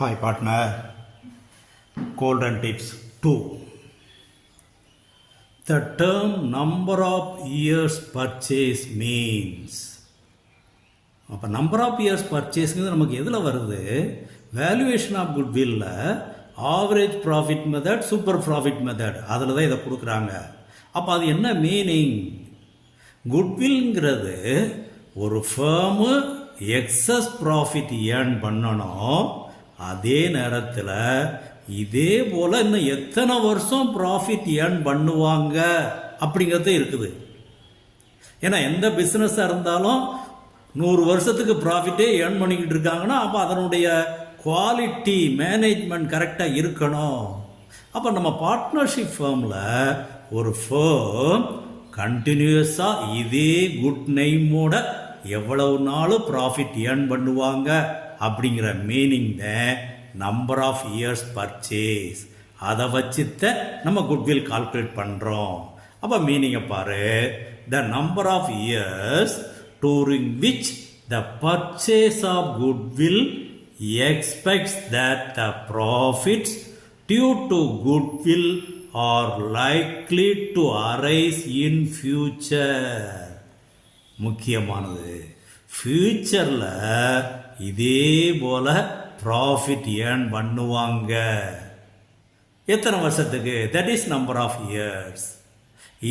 Hi partner, Golden Tips 2. The term number of years purchase means, அப்போ number of years பர்ச்சேஸ்ங்கிறது நமக்கு எதில் வருது? வேல்யூவேஷன் ஆஃப் குட்வில்ல average profit method, super profit method, அதில் தான் இதை கொடுக்குறாங்க. அப்போ அது என்ன மீனிங்? குட்வில்ங்கிறது ஒரு ஃபேர்மு எக்ஸஸ் ப்ராஃபிட் ஏர்ன் பண்ணணும், அதே நேரத்தில் இதே போல் இன்னும் எத்தனை வருஷம் ப்ராஃபிட் ஏர்ன் பண்ணுவாங்க அப்படிங்கிறது இருக்குது. ஏன்னா எந்த பிஸ்னஸாக இருந்தாலும் 100 வருஷத்துக்கு ப்ராஃபிட்டே ஏர்ன் பண்ணிக்கிட்டு இருக்காங்கன்னா அப்போ அதனுடைய குவாலிட்டி மேனேஜ்மெண்ட் கரெக்டாக இருக்கணும். அப்போ நம்ம பார்ட்னர்ஷிப் ஃபேர்மில் ஒரு ஃபேர்ம் கண்டினியூஸாக இதே குட் நெய்மோட எவ்வளவு நாள் ப்ராஃபிட் ஏர்ன் பண்ணுவாங்க அப்படிங்கிற மீனிங் தான் நம்பர் ஆஃப் இயர்ஸ் பர்ச்சேஸ். அதை வச்சுத்த நம்ம குட்வில் கால்குலேட் பண்ணுறோம். அப்போ மீனிங்கை பாரு, the number of years during which the purchase of goodwill expects that the profits due to goodwill are likely to arise in future. முக்கியமானது, ஃபியூச்சரில் இதே போல் ப்ராஃபிட் ஏர்ன் பண்ணுவாங்க. எத்தனை வருஷத்துக்கு? That is number of years.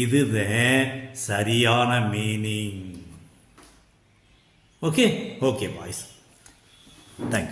இதுதான் சரியான மீனிங். Okay boys, thank you.